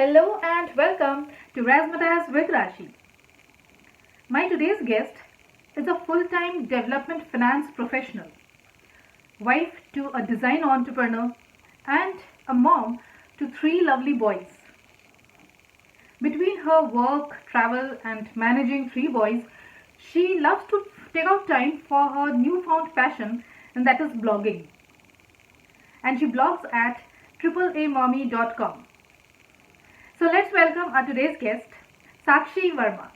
Hello and welcome to Razzmatazz with Rashi. My today's guest is a full-time development finance professional, wife to a design entrepreneur, and a mom to three lovely boys. Between her work, travel, and managing three boys, she loves to take out time for her newfound passion, and that is blogging. And she blogs at AAAmommy.com. So let's welcome our today's guest, Sakshi Verma.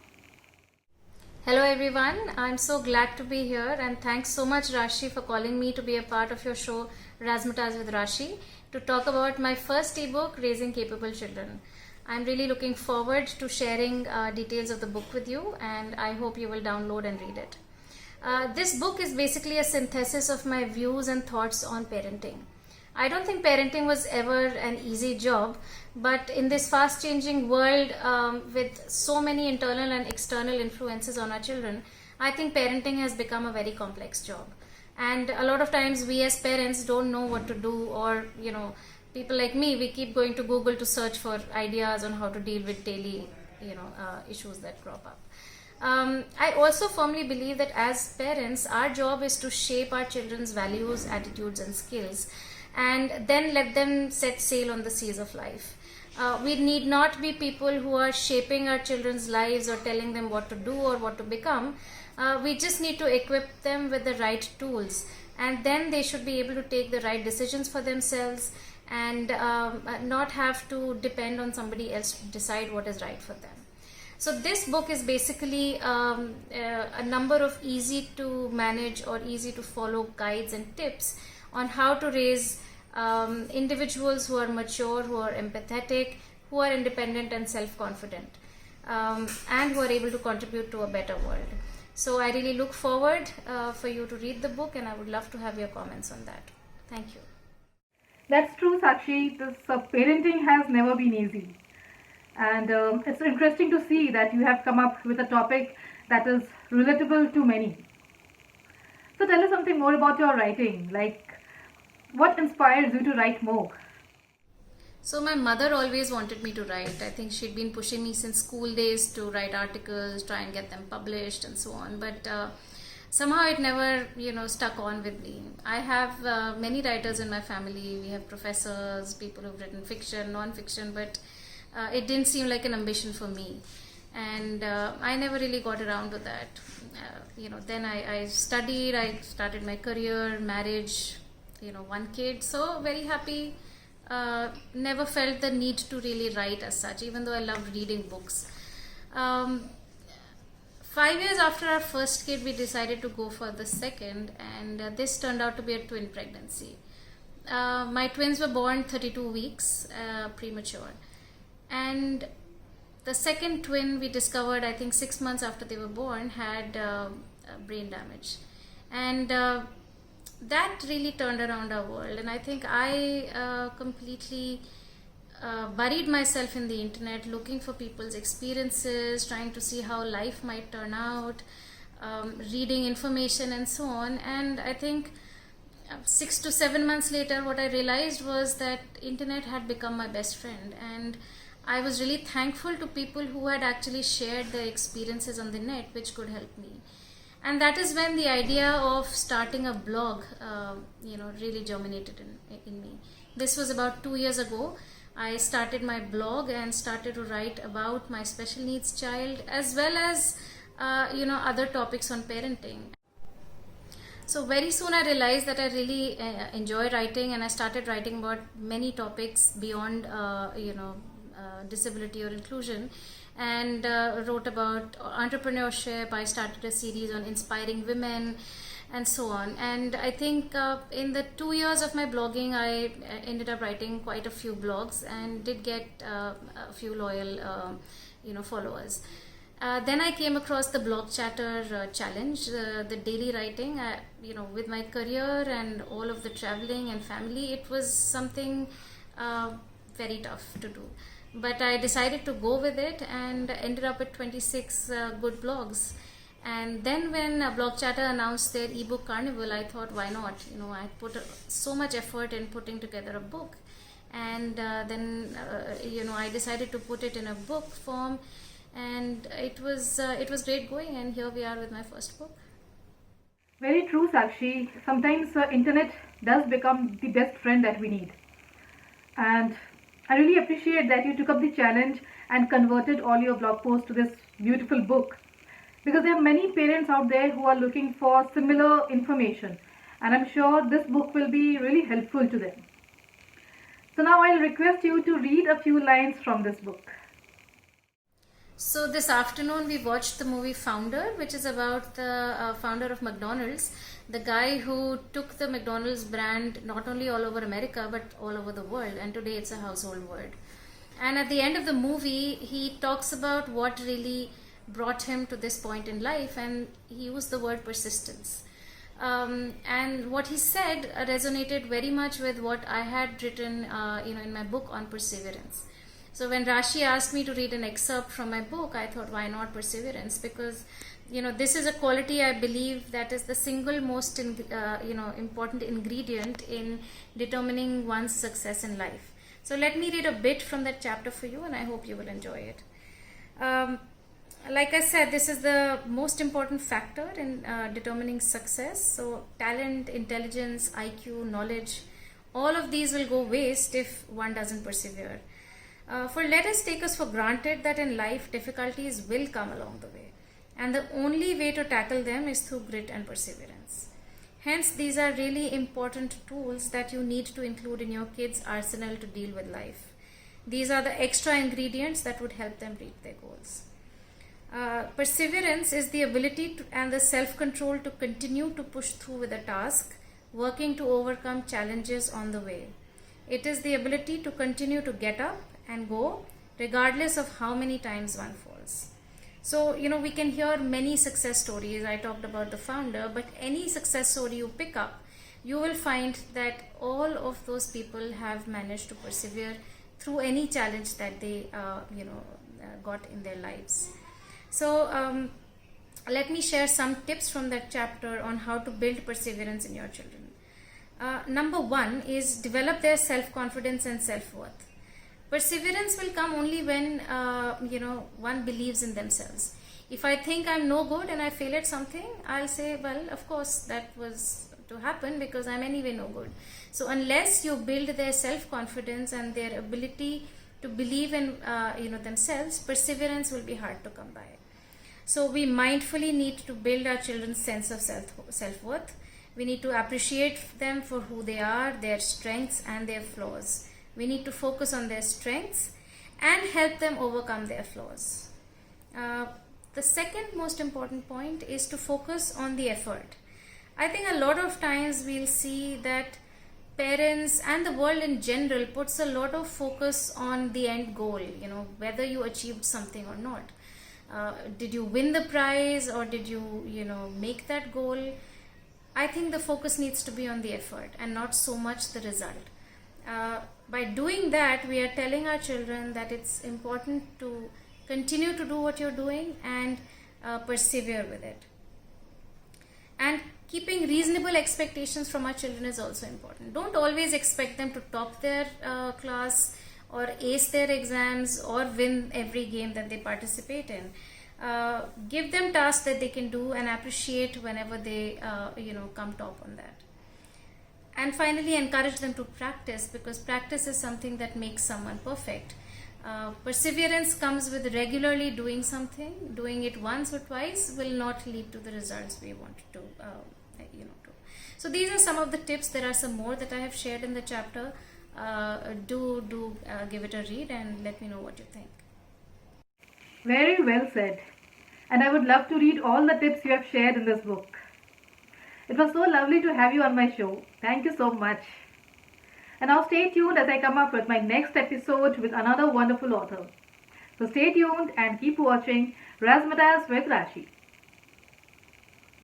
Hello everyone, I'm so glad to be here and thanks so much Rashi for calling me to be a part of your show Razzmatazz with Rashi to talk about my first ebook, Raising Capable Children. I'm really looking forward to sharing details of the book with you and I hope you will download and read it. This book is basically a synthesis of my views and thoughts on parenting. I don't think parenting was ever an easy job, but in this fast changing world with so many internal and external influences on our children, I think parenting has become a very complex job. And a lot of times we as parents don't know what to do, or people like me, we keep going to Google to search for ideas on how to deal with daily issues that crop up. I also firmly believe that as parents, our job is to shape our children's values, attitudes and skills and then let them set sail on the seas of life. We need not be people who are shaping our children's lives or telling them what to do or what to become. We just need to equip them with the right tools, and then they should be able to take the right decisions for themselves and not have to depend on somebody else to decide what is right for them. So this book is basically a number of easy to manage or easy to follow guides and tips on how to raise individuals who are mature, who are empathetic, who are independent and self-confident, and who are able to contribute to a better world. So I really look forward for you to read the book, and I would love to have your comments on that. Thank you. That's true, Sakshi. This parenting has never been easy. And it's interesting to see that you have come up with a topic that is relatable to many. So tell us something more about your writing. Like, what inspires you to write more? So my mother always wanted me to write. I think she'd been pushing me since school days to write articles, try and get them published and so on. But somehow it never, stuck on with me. I have many writers in my family. We have professors, people who've written fiction, non-fiction, but it didn't seem like an ambition for me. And I never really got around to that. Then I studied, I started my career, marriage, one kid, so very happy. Never felt the need to really write as such, even though I loved reading books. 5 years after our first kid, we decided to go for the second, and this turned out to be a twin pregnancy. My twins were born 32 weeks premature, and the second twin we discovered, I think 6 months after they were born, had brain damage, and that really turned around our world. And I think I completely buried myself in the internet, looking for people's experiences, trying to see how life might turn out, reading information and so on. And I think 6 to 7 months later, what I realized was that internet had become my best friend, and I was really thankful to people who had actually shared their experiences on the net, which could help me. And that is when the idea of starting a blog, really germinated in me. This was about 2 years ago. I started my blog and started to write about my special needs child, as well as, other topics on parenting. So very soon I realized that I really enjoy writing, and I started writing about many topics beyond, disability or inclusion, and wrote about entrepreneurship. I started a series on inspiring women and so on. And I think in the 2 years of my blogging, I ended up writing quite a few blogs and did get a few loyal followers. Then I came across the Blog Chatter challenge, the daily writing. With my career and all of the traveling and family, it was something very tough to do. But I decided to go with it and ended up at 26 good blogs. And then when Blog Chatter announced their ebook carnival, I thought, why not? I put so much effort in putting together a book, and then I decided to put it in a book form, and it was great going, and here we are with my first book. Very true, Sakshi. Sometimes internet does become the best friend that we need. And I really appreciate that you took up the challenge and converted all your blog posts to this beautiful book. Because there are many parents out there who are looking for similar information. And I'm sure this book will be really helpful to them. So now I'll request you to read a few lines from this book. So this afternoon we watched the movie Founder, which is about the founder of McDonald's, the guy who took the McDonald's brand not only all over America but all over the world, and today it's a household word. And at the end of the movie, he talks about what really brought him to this point in life, and he used the word persistence. And what he said resonated very much with what I had written, in my book on perseverance. So when Rashi asked me to read an excerpt from my book, I thought, why not perseverance? Because this is a quality I believe that is the single most important ingredient in determining one's success in life. So let me read a bit from that chapter for you, and I hope you will enjoy it. Like I said, this is the most important factor in determining success. So talent, intelligence, IQ, knowledge, all of these will go waste if one doesn't persevere. For let us take us for granted that in life difficulties will come along the way, and the only way to tackle them is through grit and perseverance. Hence, these are really important tools that you need to include in your kids' arsenal to deal with life. These are the extra ingredients that would help them reach their goals. Perseverance is the ability and the self-control to continue to push through with a task, working to overcome challenges on the way. It is the ability to continue to get up and go regardless of how many times one falls. So, we can hear many success stories. I talked about the founder, but any success story you pick up, you will find that all of those people have managed to persevere through any challenge that they, got in their lives. So, let me share some tips from that chapter on how to build perseverance in your children. Number one is develop their self-confidence and self-worth. Perseverance will come only when one believes in themselves. If I think I'm no good and I fail at something, I'll say, well, of course that was to happen because I'm anyway no good. So unless you build their self-confidence and their ability to believe in themselves, perseverance will be hard to come by. So we mindfully need to build our children's sense of self-worth. We need to appreciate them for who they are, their strengths and their flaws. We need to focus on their strengths and help them overcome their flaws. The second most important point is to focus on the effort. I think a lot of times we'll see that parents and the world in general puts a lot of focus on the end goal, whether you achieved something or not. Did you win the prize or did you, make that goal? I think the focus needs to be on the effort and not so much the result. By doing that, we are telling our children that it's important to continue to do what you're doing and persevere with it. And keeping reasonable expectations from our children is also important. Don't always expect them to top their class or ace their exams or win every game that they participate in. Give them tasks that they can do and appreciate whenever they come top on that. And finally, encourage them to practice, because practice is something that makes someone perfect. Perseverance comes with regularly doing something. Doing it once or twice will not lead to the results we want to. So these are some of the tips. There are some more that I have shared in the chapter. Do give it a read and let me know what you think. Very well said. And I would love to read all the tips you have shared in this book. It was so lovely to have you on my show. Thank you so much. And now stay tuned as I come up with my next episode with another wonderful author. So stay tuned and keep watching Razzmatazz with Rashi.